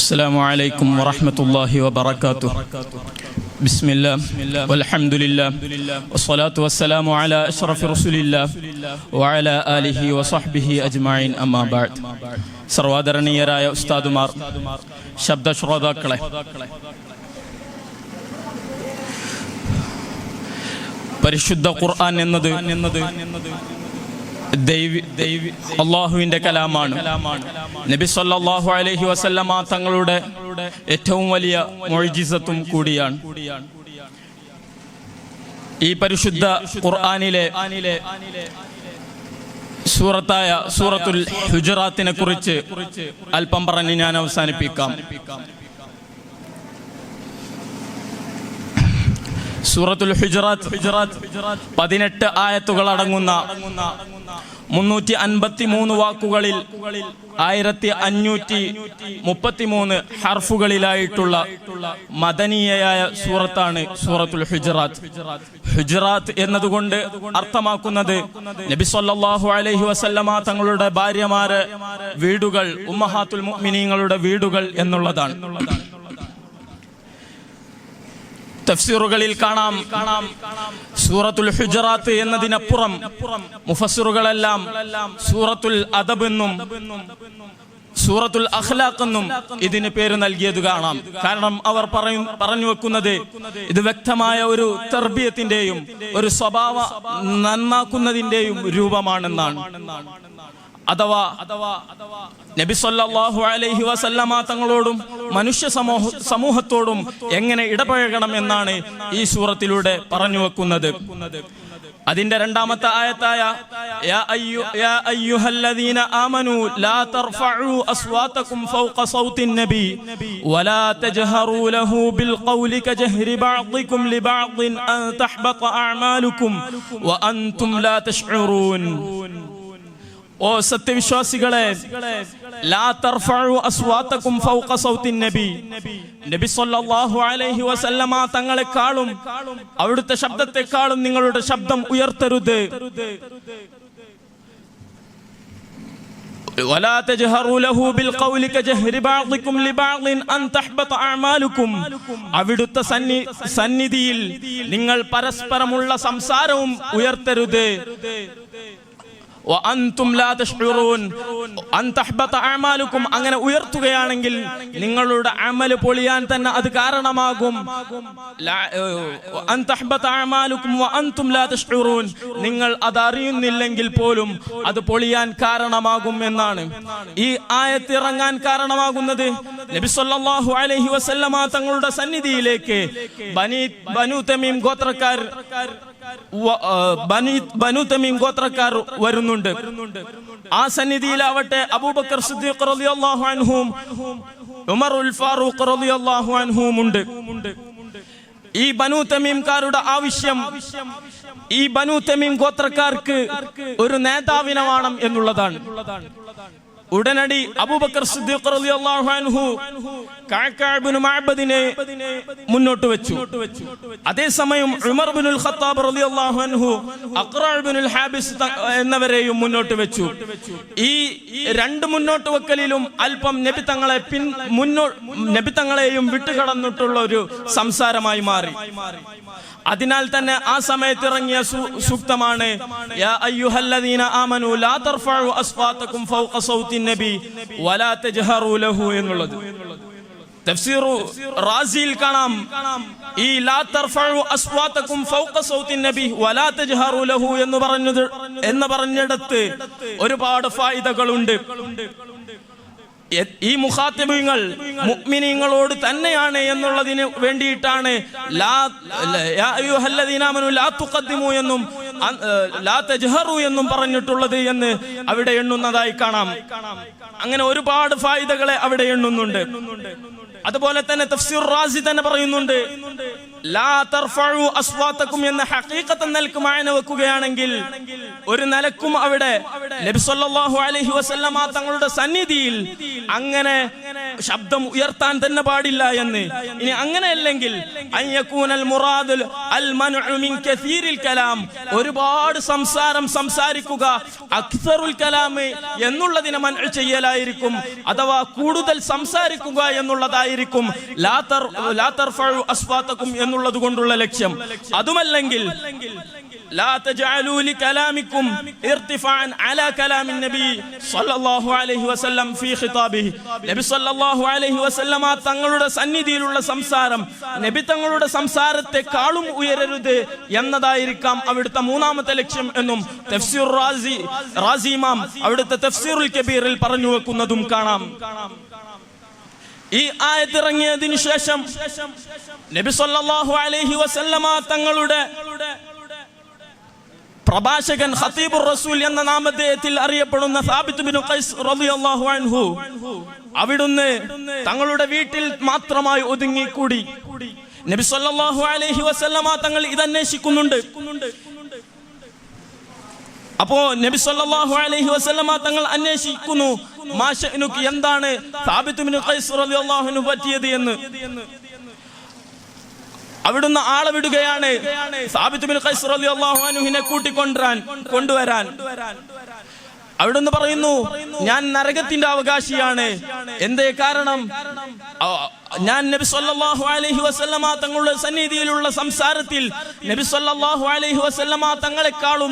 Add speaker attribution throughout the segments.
Speaker 1: السلام عليكم ورحمة الله وبركاته. بسم الله والحمد لله والصلاة والسلام على أشرف رسول الله وعلى آله وصحبه أجمعين أما بعد. സർവാദരണീയരായ ഉസ്താദുമാർ, ശബ്ദ ശ്രോതാക്കളെ, പരിശുദ്ധ ഖുർആൻ എന്നത് അല്ലാഹുവിന്റെ കലാമാണ്. നബി സല്ലല്ലാഹു അലൈഹി വസല്ലമ തങ്ങളുടെ ഏറ്റവും വലിയ മുഅ്ജിസത്തും കൂടിയാണ്. ഈ പരിശുദ്ധ ഖുർആനിലെ സൂറത്തായ സൂറത്തുൽ ഹുജറാത്തിനെ കുറിച്ച് അല്പം പറഞ്ഞ് ഞാൻ അവസാനിപ്പിക്കാം. സൂറത്തുൽ ഹുജറാത്ത് 18 ആയത്തുകൾ അടങ്ങുന്ന 353 വാക്കുകളിൽ 1533 ഹർഫുകളിലായിട്ടുള്ള മദനിയയായ സൂറത്താണ് സൂറത്തുൽ ഹുജറാത്ത്. ഹുജറാത്ത് എന്നതുകൊണ്ട് അർത്ഥമാക്കുന്നത് നബി സല്ലല്ലാഹു അലൈഹി വസല്ലമ തങ്ങളുടെ ഭാര്യമാരെ വീടുകൾ, ഉമ്മഹാത്തുൽ മുഅ്മിനീങ്ങളുടെ വീടുകൾ എന്നുള്ളതാണ്. തഫ്സീറുകളിൽ കാണാം സൂറത്തുൽ ഹുജറാത്ത് എന്നതിനപ്പുറം മുഫസ്സിറുകളെല്ലാം സൂറത്തുൽ അദബ് എന്നും സൂറത്തുൽ അഖ്ലാഖ് എന്നും ഇതിന് പേര് നൽകിയത് കാണാം. കാരണം അവർ പറഞ്ഞു വെക്കുന്നത് ഇത് വ്യക്തമായ ഒരു തർബിയത്തിന്റെയും ഒരു സ്വഭാവ നന്നാക്കുന്നതിന്റെയും രൂപമാണെന്നാണ്. അഥവാ നബി സല്ലല്ലാഹു അലൈഹി വസല്ലമ തങ്ങളോടും മനുഷ്യ സമൂഹത്തോടും എങ്ങനെ ഇടപഴകണം എന്നാണ് ഈ സൂറത്തിലൂടെ പറഞ്ഞു വെക്കുന്നത്. അതിന്റെ രണ്ടാമത്തെ ആയത്തായ യാ അയ്യുഹല്ലദീന ആമനൂ ലാ തർഫഉ അസ്വാതകും ഫൗഖ സൗത്തിൻ നബി വലാ തജ്ഹറൂ ലഹു ബിൽ ഖൗലി കജഹ്രി ബഅദികും ലിബഅദിൻ അൻ തഹ്ബത അഅമാലുകും വഅൻതും ലാ തശ്ഉറൂൻ. ഓ സത്യവിശ്വാസികളെ, ലാ തർഫഉ അസ്വാതകും ഫൗഖ സൗത്തിൻ നബി, നബി സല്ലല്ലാഹു അലൈഹി വസല്ലമ തങ്ങളെക്കാളും അവിടുത്തെ ശബ്ദത്തെക്കാളും നിങ്ങളുടെ ശബ്ദം ഉയർത്തരുത്. വലാ തജ്ഹറൂ ലഹു ബിൽ ഖൗലി കജഹ്രി ബഅദികും ലിബഅദിൻ അൻ തഹ്ബത അഅമാലുകും, അവിടുത്തെ സന്നിധിയിൽ നിങ്ങൾ പരസ്പരമുള്ള സംസാരവും ഉയർത്തരുത്. അങ്ങനെ ഉയർത്തുകയാണെങ്കിൽ നിങ്ങളുടെ അമല് പൊളിയാൻ തന്നെ അത് കാരണമാകും. നിങ്ങൾ അത് അറിയുന്നില്ലെങ്കിൽ പോലും അത് പൊളിയാൻ കാരണമാകും എന്നാണ്. ഈ ആയത്ത് ഇറങ്ങാൻ കാരണമാകുന്നത് നബി സല്ലല്ലാഹു അലൈഹി വസല്ലമ തങ്ങളുടെ സന്നിധിയിലേക്ക് ബനൂ തമീം ഗോത്രക്കാർ വരുന്നുണ്ട്. ആ സന്നിധിയിലാവട്ടെ അബൂബക്കർ സിദ്ദീഖ് റളിയല്ലാഹു അൻഹും ഉമറുൽ ഫാറൂഖ് റളിയല്ലാഹു അൻഹും ഉണ്ട്. ഈ ബനൂ തമീംകാരുടെ ആവശ്യം ഈ ബനൂ തമീം ഗോത്രക്കാർക്ക് ഒരു നേതാവിനെ വേണം എന്നുള്ളതാണ്. ഉടനടി അബൂബക്കർ സിദ്ദീഖ് റളിയല്ലാഹു അൻഹു കഅബ് ഇബ്നു മഅബദിനെ മുന്നോട്ട് വെച്ചു. അതേസമയം ഉമർ ഇബ്നുൽ ഖത്താബ് റളിയല്ലാഹു അൻഹു അഖ്റഅ ഇബ്നുൽ ഹാബിസ് എന്നിവരെയും മുന്നോട്ട് വെച്ചു. ഈ രണ്ട് മുന്നോട്ട് വെക്കലിലും അല്പം നബി തങ്ങളെയും വിട്ടുകടന്നിട്ടുള്ള ഒരു സംസാരമായി മാറി. അതിനാൽ തന്നെ ആ സമയത്ത് ഇറങ്ങിയ സൂക്തമാണ് യാ അയ്യുഹല്ലദീന ആമനൂ ലാ തർഫഉ അസ്വാതകും ഫൗഖ സൗത്തിൻ നബി വലാ തജ്ഹറൂ ലഹു എന്നുള്ളത്. തഫ്സീറു റാസിയിൽ കാണാം ഈ ലാ തർഫഉ അസ്വാതകും ഫൗഖ സൗത്തിൻ നബി വലാ തജ്ഹറൂ ലഹു എന്ന് പറഞ്ഞിടത്ത് ഒരുപാട് ഫായിദകളുണ്ട്. ഈ മുഖാത്തിബീങ്ങൾ മുഅ്മിനീങ്ങളോട് തന്നെയാണ് എന്നുള്ളതിന് വേണ്ടിയിട്ടാണ് യാ അയ്യുഹല്ലദീന ആമനൂ ലാ തുഖദ്ദിമൂ എന്നും ലാ തജ്ഹറൂ എന്നും പറഞ്ഞിട്ടുള്ളത് എന്ന് അവിടെ എണ്ണുന്നതായി കാണാം. അങ്ങനെ ഒരുപാട് ഫായിദകളെ അവിടെ എണ്ണുന്നുണ്ട്. അതുപോലെ തന്നെ തഫ്സീർ റാസി തന്നെ പറയുന്നുണ്ട്, ലാ തർഫഉ അസ്വാതകും എന്ന ഹഖീഖത്തൻ നിലക്ക് മാന വെക്കുകയാണെങ്കിൽ ഒരു നിലക്കും അവിടെ നബി സല്ലല്ലാഹു അലൈഹി വസല്ലമ തങ്ങളുടെ സന്നിധിയിൽ അങ്ങനെ ശബ്ദം ഉയർത്താൻ തന്നെ പാടില്ല എന്ന്. ഇനി അങ്ങനെയല്ലെങ്കിൽ അയ്യകൂനൽ മുറാദുൽ അൽ മൻഉ മിൻ കസീരിൽ കലാം, ഒരുപാട് സംസാരിക്കുക, അക്സറുൽ കലാം എന്നുള്ളതിനെ മൻഉ ചെയ്യലായിരിക്കും, അഥവാ കൂടുതൽ സംസാരിക്കുക എന്നുള്ളതായിരിക്കും ലാ തർഫഉ അസ്വാതകും എന്നുള്ളത് കൊണ്ടുള്ള ലക്ഷ്യം. അതുമല്ലെങ്കിൽ ലാ തജഅലൂ ലികലാമികും ഇർതിഫാഅൻ അലാ കലാമിൻ നബി സല്ലല്ലാഹു അലൈഹി വസല്ലം ഫീ ഖിതാബിഹി, നബി സല്ലല്ലാഹു അലൈഹി വസല്ലമ തങ്ങളുടെ സന്നിധിയിലുള്ള സംസാരം നബി തങ്ങളുടെ സംസാരത്തെക്കാളും ഉയരരുത് എന്നതായിരിക്കാം അവിടുത്തെ മൂന്നാമത്തെ ലക്ഷ്യം എന്നും തഫ്സീർ റാസി ഇമാം അവിടുത്തെ തഫ്സീറുൽ കബീറിൽ പറഞ്ഞു വെക്കുന്നതും കാണാം. ഈ ആയത്ത് ഇറങ്ങിയതിനു ശേഷം നബി സല്ലല്ലാഹു അലൈഹി വസല്ലമ തങ്ങളുടെ പ്രഭാഷകൻ ഖതീബുർ റസൂൽ എന്ന നാമധേയത്തിൽ അറിയപ്പെടുന്ന സാബിത്ത് ബിൻ ഖൈസ് റളിയല്ലാഹു അൻഹു അവിടുന്ന് തങ്ങളുടെ വീട്ടിൽ മാത്രമായി ഒതുങ്ങിക്കൂടി. നബി സല്ലല്ലാഹു അലൈഹി വസല്ലമ തങ്ങൾ ഇതന്വേഷിക്കുന്നുണ്ട്. അപ്പോ നബി സല്ലല്ലാഹു അലൈഹി വസല്ലമ തങ്ങൾ അന്വേഷിക്കുന്നു, മാശനുക്ക്, എന്താണ് സാബിത്ത് ബിൻ ഖൈസ് റളിയല്ലാഹു അൻഹു പറ്റിയത് എന്ന്. അവിടുന്ന് ആളെ വിടുകയാണ് സാബിത്ത് ബിൻ ഖൈസ് റളിയല്ലാഹു അൻഹുവിനെ കൊണ്ടുവരാൻ. അവിടുന്ന് പറയുന്നു, ഞാൻ നരകത്തിന്റെ അവകാശിയാണ്. എന്തേ കാരണം? ഞാൻ നബി സല്ലല്ലാഹു അലൈഹി വസല്ലമ തങ്ങളുടെ സന്നിധിയിലുള്ള സംസാരത്തിൽ നബി സല്ലല്ലാഹു അലൈഹി വസല്ലമ തങ്ങളെക്കാളും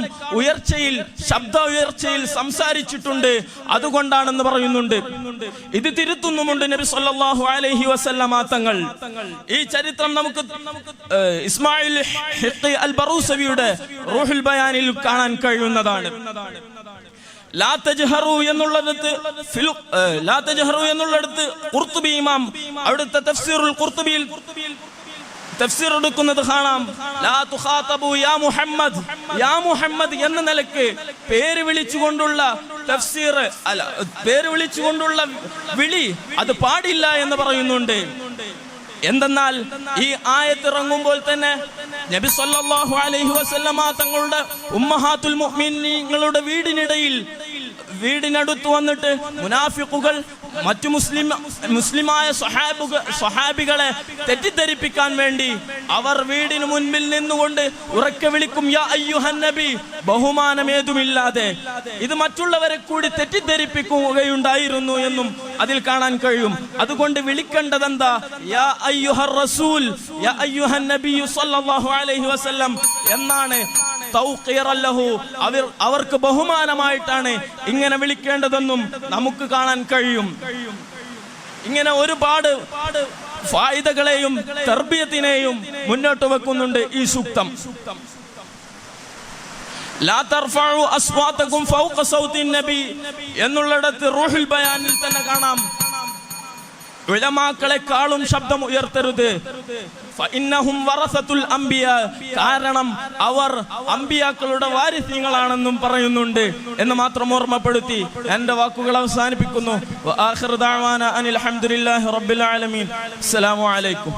Speaker 1: ശബ്ദ ഉയർച്ചയിൽ സംസാരിച്ചിട്ടുണ്ട്, അതുകൊണ്ടാണെന്ന് പറയുന്നുണ്ട്. ഇത് തിരുത്തുന്നുമുണ്ട് നബി സല്ലല്ലാഹു അലൈഹി വസല്ലമ തങ്ങൾ. ഈ ചരിത്രം നമുക്ക് ഇസ്മായിൽ ഹിഖി അൽ ബറൂസവിയുടെ റൂഹുൽ ബയാനിൽ കാണാൻ കഴിയുന്നതാണ്. ലാ തജ്ഹറു എന്നുള്ളിടത്ത് ഖുർത്തുബി ഇമാം അവിടുത്തെ തഫ്സീറുൽ ഖുർത്തുബിയിൽ തഫ്സീർ എടുക്കുന്നത് കാണാം. ലാ തുഖാതബു യാ മുഹമ്മദ് എന്ന നിലക്ക് പേര് വിളിച്ചുകൊണ്ടുള്ള തഫ്സീർ പേര് വിളിച്ചുകൊണ്ടുള്ള വിളി അത് പാടില്ല എന്ന് പറയുന്നുണ്ട്. എന്തെന്നാൽ ഈ ആയത്ത് ഇറങ്ങുമ്പോൾ തന്നെ നബി സല്ലല്ലാഹു അലൈഹി വസല്ലമ തങ്ങളുടെ ഉമ്മഹാത്തുൽ മുഅ്മിനീങ്ങളുടെ വീടിനടുത്ത് വന്നിട്ട് മുനാഫിഖുകൾ മറ്റു മുസ്ലിമായ സ്വഹാബികളെ തെറ്റിദ്ധരിപ്പിക്കാൻ വേണ്ടി അവർ വീടിന് മുൻപിൽ നിന്നുകൊണ്ട് ഉറക്കെ വിളിക്കും, യാ അയ്യുഹൻ നബി, ബഹുമാനമേതുമില്ലാതെ. ഇത് മറ്റുള്ളവരെ കൂടി തെറ്റിദ്ധരിപ്പിക്കുകയുണ്ടായിരുന്നു എന്നും അതിൽ കാണാൻ കഴിയും. അതുകൊണ്ട് വിളിക്കേണ്ടതെന്താ? യാ അയ്യുഹർ റസൂൽ, യാ അയ്യുഹൻ നബി സല്ലല്ലാഹു അലൈഹി വസല്ലം എന്നാണ്. അവർക്ക് ബഹുമാനമായിട്ടാണ് ഇങ്ങനെ വിളിക്കേണ്ടതെന്നും നമുക്ക് കാണാൻ കഴിയും. ഇങ്ങനെ ഒരുപാട് ഫായിദകളെയും തർബിയത്തിനെയും മുന്നോട്ട് വെക്കുന്നുണ്ട് ഈ സൂക്തം. ലാ തർഫഉ അസ്വാതകും ഫൗഖ സൗത്തിൻ നബി എന്നുള്ളിടത്ത് റൂഹുൽ ബയാനിൽ തന്നെ കാണാം, ഉലമാക്കളെക്കാളും ശബ്ദം ഉയർത്തരുത്. ഫഇന്നഹും വറസത്തുൽ അംബിയ, കാരണം അവർ അംബിയാക്കളുടെ വാരിസ്യങ്ങളാണെന്നും പറയുന്നുണ്ട് എന്ന് മാത്രം ഓർമ്മപ്പെടുത്തി എന്റെ വാക്കുകൾ അവസാനിപ്പിക്കുന്നു. വആഖിറു ദഅവാന അനിൽ ഹംദുലില്ലാഹി റബ്ബിൽ ആലമീൻ. അസ്സലാമു അലൈക്കും.